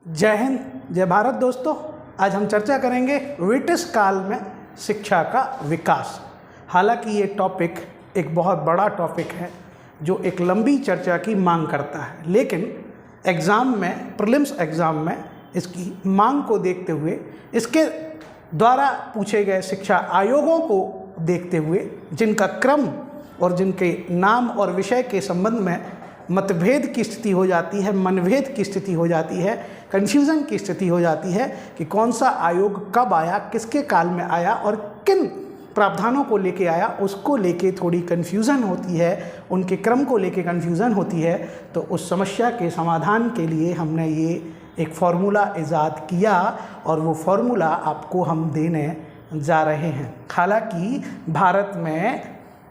जय हिंद, जय भारत दोस्तों। आज हम चर्चा करेंगे ब्रिटिश काल में शिक्षा का विकास। हालांकि ये टॉपिक एक बहुत बड़ा टॉपिक है जो एक लंबी चर्चा की मांग करता है, लेकिन एग्ज़ाम में, प्रीलिम्स एग्ज़ाम में इसकी मांग को देखते हुए, इसके द्वारा पूछे गए शिक्षा आयोगों को देखते हुए, जिनका क्रम और जिनके नाम और विषय के संबंध में मतभेद की स्थिति हो जाती है, मनभेद की स्थिति हो जाती है, कन्फ्यूज़न की स्थिति हो जाती है कि कौन सा आयोग कब आया, किसके काल में आया और किन प्रावधानों को लेके आया, उसको लेके थोड़ी कन्फ्यूज़न होती है, उनके क्रम को लेके कन्फ्यूज़न होती है। तो उस समस्या के समाधान के लिए हमने ये एक फार्मूला ईजाद किया और वो फार्मूला आपको हम देने जा रहे हैं। हालांकि भारत में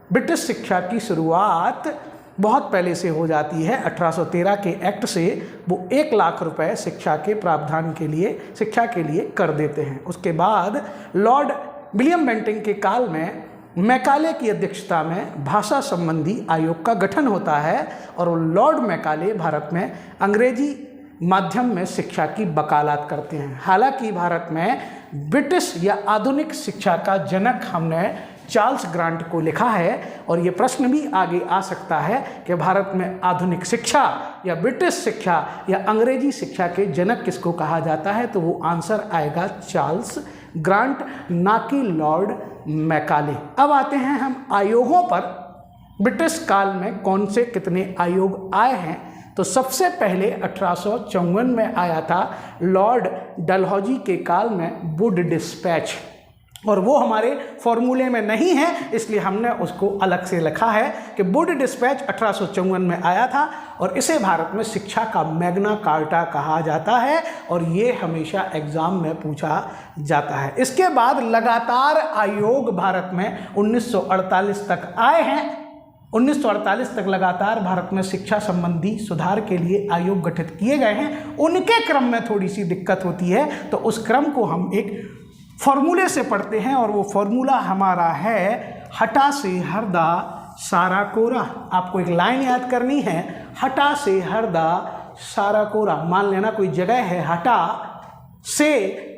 ब्रिटिश शिक्षा की शुरुआत बहुत पहले से हो जाती है। 1813 के एक्ट से वो 1 लाख रुपए शिक्षा के प्रावधान के लिए, शिक्षा के लिए कर देते हैं। उसके बाद लॉर्ड विलियम बेंटिंग के काल में मैकाले की अध्यक्षता में भाषा संबंधी आयोग का गठन होता है और वो लॉर्ड मैकाले भारत में अंग्रेजी माध्यम में शिक्षा की वकालत करते हैं। हालांकि भारत में ब्रिटिश या आधुनिक शिक्षा का जनक हमने चार्ल्स ग्रांट को लिखा है और ये प्रश्न भी आगे आ सकता है कि भारत में आधुनिक शिक्षा या ब्रिटिश शिक्षा या अंग्रेजी शिक्षा के जनक किसको कहा जाता है, तो वो आंसर आएगा चार्ल्स ग्रांट, ना कि लॉर्ड मैकाले। अब आते हैं हम आयोगों पर। ब्रिटिश काल में कौन से कितने आयोग आए हैं, तो सबसे पहले 1854 में आया था लॉर्ड डलहौजी के काल में वुड डिस्पैच, और वो हमारे फॉर्मूले में नहीं है, इसलिए हमने उसको अलग से लिखा है कि वुड डिस्पैच 1854 में आया था और इसे भारत में शिक्षा का मैग्ना कार्टा कहा जाता है और ये हमेशा एग्जाम में पूछा जाता है। इसके बाद लगातार आयोग भारत में 1948 तक आए हैं। 1948 तक लगातार भारत में शिक्षा संबंधी सुधार के लिए आयोग गठित किए गए हैं। उनके क्रम में थोड़ी सी दिक्कत होती है, तो उस क्रम को हम एक फॉर्मूले से पढ़ते हैं और वो फॉर्मूला हमारा है हटा से हरदा सारा कोरा। आपको एक लाइन याद करनी है, हटा से हरदा सारा कोरा। मान लेना कोई जगह है हटा से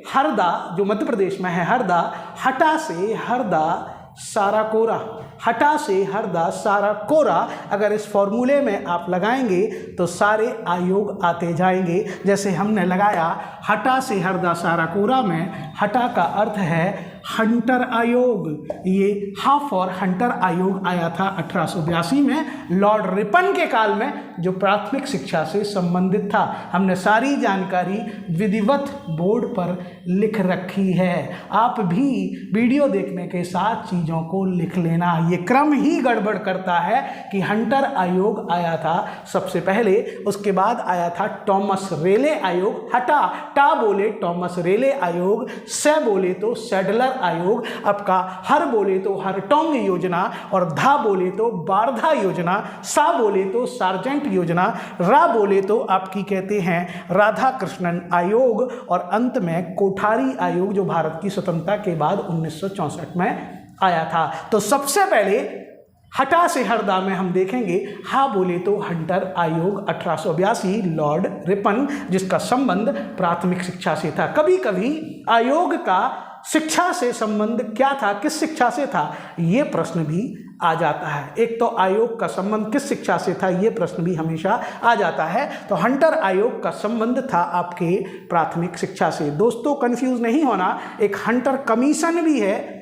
हरदा, जो मध्य प्रदेश में है हरदा, हटा से हरदा सारा कोरा, हटा से हरदा सारा कोरा। अगर इस फॉर्मूले में आप लगाएंगे तो सारे आयोग आते जाएंगे। जैसे हमने लगाया हटा से हरदा सारा कोरा में हटा का अर्थ है हंटर आयोग। ये हाफ और हंटर आयोग आया था 1882 में लॉर्ड रिपन के काल में, जो प्राथमिक शिक्षा से संबंधित था। हमने सारी जानकारी विधिवत बोर्ड पर लिख रखी है। आप भी वीडियो देखने के साथ चीज़ों को लिख लेना। ये क्रम ही गड़बड़ करता है कि हंटर आयोग आया था सबसे पहले, उसके बाद आया था टॉमस रेले आयोग। हटा टा बोले टॉमस रेले आयोग, से बोले तो सैडलर आयोग, आपका हर बोले तो हरटोंग योजना, और धा बोले तो बारधा योजना, सा बोले तो सार्जेंट योजना, रा बोले तो आपकी कहते हैं राधा कृष्णन आयोग, और अंत में कोठारी आयोग जो भारत की स्वतंत्रता के बाद 1964 में आया था। तो सबसे पहले हटा से हरदा में हम देखेंगे हा बोले तो हंटर आयोग 1882 लॉर्ड रिपन, जिसका संबंध प्राथमिक शिक्षा से था। कभी कभी आयोग का शिक्षा से संबंध क्या था, किस शिक्षा से था, ये प्रश्न भी आ जाता है। एक तो आयोग का संबंध किस शिक्षा से था, ये प्रश्न भी हमेशा आ जाता है। तो हंटर आयोग का संबंध था आपके प्राथमिक शिक्षा से। दोस्तों कंफ्यूज नहीं होना, एक हंटर कमीशन भी है,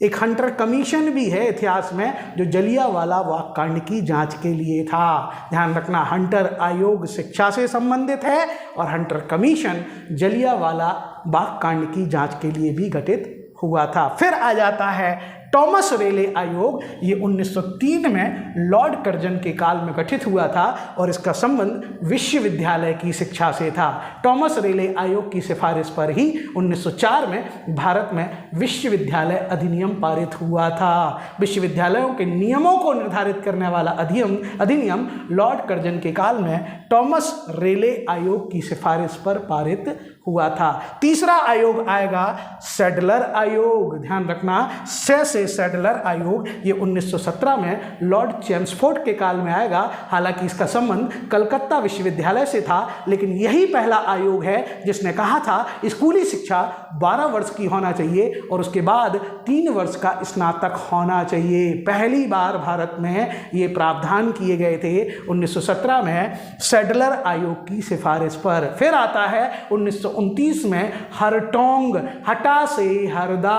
एक हंटर कमीशन भी है इतिहास में, जो जलियांवाला बाग कांड की जांच के लिए था। ध्यान रखना, हंटर आयोग शिक्षा से संबंधित है और हंटर कमीशन जलियांवाला बाग कांड की जांच के लिए भी गठित हुआ था। फिर आ जाता है टॉमस रेले आयोग। ये 1903 में लॉर्ड कर्जन के काल में गठित हुआ था और इसका संबंध विश्वविद्यालय की शिक्षा से था। टॉमस रेले आयोग की सिफारिश पर ही 1904 में भारत में विश्वविद्यालय अधिनियम पारित हुआ था। विश्वविद्यालयों के नियमों को निर्धारित करने वाला अधिनियम लॉर्ड कर्जन के काल में टॉमस रेले आयोग की सिफारिश पर पारित हुआ था। तीसरा आयोग आएगा सैडलर आयोग। ध्यान रखना, से से सैडलर आयोग ये 1917 में लॉर्ड चेम्सफोर्ड के काल में आएगा। हालांकि इसका संबंध कलकत्ता विश्वविद्यालय से था, लेकिन यही पहला आयोग है जिसने कहा था स्कूली शिक्षा 12 वर्ष की होना चाहिए और उसके बाद 3 वर्ष का स्नातक होना चाहिए। पहली बार भारत में ये प्रावधान किए गए थे 1917 में सैडलर आयोग की सिफारिश पर। फिर आता है 1929 में हरटोंग, हटा से हरदा,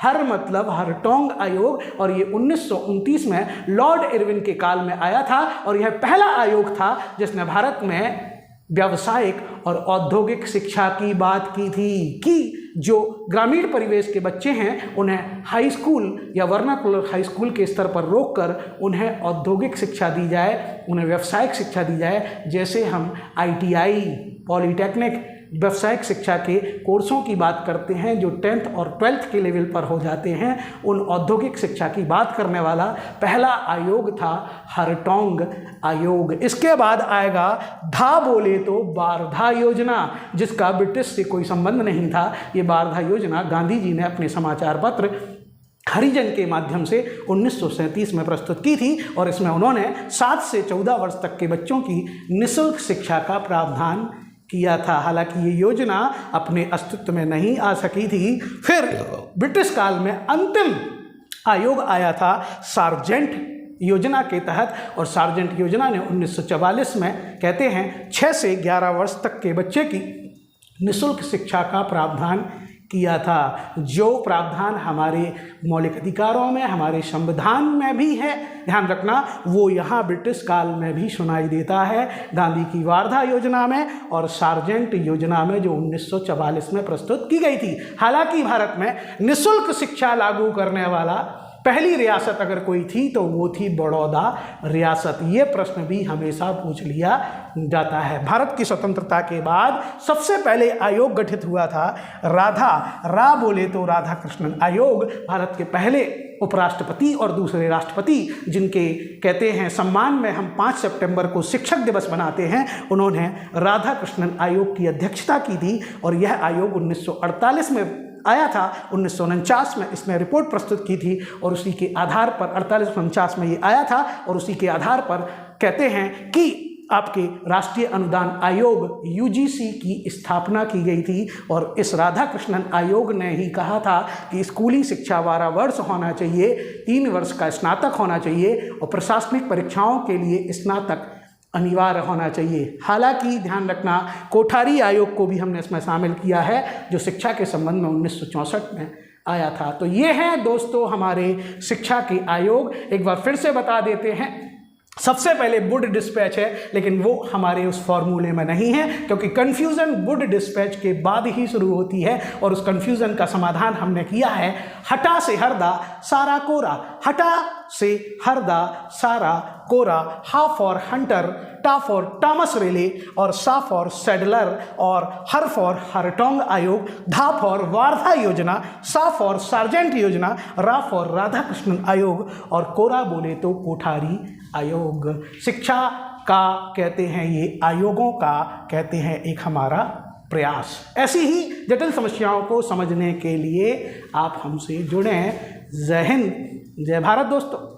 हर मतलब हरटोंग आयोग, और ये 1929 में लॉर्ड इरविन के काल में आया था और यह पहला आयोग था जिसने भारत में व्यावसायिक और औद्योगिक शिक्षा की बात की थी कि जो ग्रामीण परिवेश के बच्चे हैं उन्हें हाई स्कूल या वर्नाकुलर हाई स्कूल के स्तर पर रोककर उन्हें औद्योगिक शिक्षा दी जाए, उन्हें व्यावसायिक शिक्षा दी जाए। जैसे हम ITI, पॉलीटेक्निक, व्यावसायिक शिक्षा के कोर्सों की बात करते हैं जो 10th और 12th के लेवल पर हो जाते हैं, उन औद्योगिक शिक्षा की बात करने वाला पहला आयोग था हरटोंग आयोग। इसके बाद आएगा धा बोले तो वार्धा योजना, जिसका ब्रिटिश से कोई संबंध नहीं था। ये वार्धा योजना गांधी जी ने अपने समाचार पत्र हरिजन के माध्यम से 1937 में प्रस्तुत की थी और इसमें उन्होंने 7 से 14 वर्ष तक के बच्चों की निःशुल्क शिक्षा का प्रावधान किया था। हालांकि ये योजना अपने अस्तित्व में नहीं आ सकी थी। फिर ब्रिटिश काल में अंतिम आयोग आया था सार्जेंट योजना के तहत, और सार्जेंट योजना ने 1944 में कहते हैं 6 से 11 वर्ष तक के बच्चे की निःशुल्क शिक्षा का प्रावधान किया था। जो प्रावधान हमारे मौलिक अधिकारों में, हमारे संविधान में भी है, ध्यान रखना, वो यहाँ ब्रिटिश काल में भी सुनाई देता है, गांधी की वार्धा योजना में और सार्जेंट योजना में जो 1944 में प्रस्तुत की गई थी। हालांकि भारत में निःशुल्क शिक्षा लागू करने वाला पहली रियासत अगर कोई थी तो वो थी बड़ौदा रियासत। ये प्रश्न भी हमेशा पूछ लिया जाता है। भारत की स्वतंत्रता के बाद सबसे पहले आयोग गठित हुआ था रा बोले तो राधा कृष्णन आयोग। भारत के पहले उपराष्ट्रपति और दूसरे राष्ट्रपति, जिनके कहते हैं सम्मान में हम 5 सितंबर को शिक्षक दिवस मनाते हैं, उन्होंने राधा कृष्णन आयोग की अध्यक्षता की थी और यह आयोग 1948 में आया था। 1949 में इसने रिपोर्ट प्रस्तुत की थी और उसी के आधार पर 48-49 में ये आया था और उसी के आधार पर कहते हैं कि आपके राष्ट्रीय अनुदान आयोग UGC की स्थापना की गई थी और इस राधा कृष्णन आयोग ने ही कहा था कि स्कूली शिक्षा 12 वर्ष होना चाहिए, 3 वर्ष का स्नातक होना चाहिए और प्रशासनिक परीक्षाओं के लिए स्नातक अनिवार्य होना चाहिए। हालांकि ध्यान रखना, कोठारी आयोग को भी हमने इसमें शामिल किया है जो शिक्षा के संबंध में 1964 में आया था। तो ये हैं दोस्तों हमारे शिक्षा के आयोग। एक बार फिर से बता देते हैं, सबसे पहले वुड डिस्पैच है, लेकिन वो हमारे उस फॉर्मूले में नहीं है क्योंकि कन्फ्यूज़न वुड डिस्पैच के बाद ही शुरू होती है और उस कन्फ्यूज़न का समाधान हमने किया है हटा से हरदा सारा कोरा। हटा से हरदा सारा कोरा, हा फॉर हंटर, टा फॉर टॉमस रेले और सा फॉर सैडलर और हर फॉर हरटोंग आयोग, धा फॉर वार्धा योजना, सा फॉर सार्जेंट योजना, रा फॉर राधा कृष्णन आयोग और कोरा बोले तो कोठारी आयोग। शिक्षा का कहते हैं ये आयोगों का कहते हैं एक हमारा प्रयास। ऐसी ही जटिल समस्याओं को समझने के लिए आप हमसे जुड़ें। जय हिंद, जय भारत दोस्तों।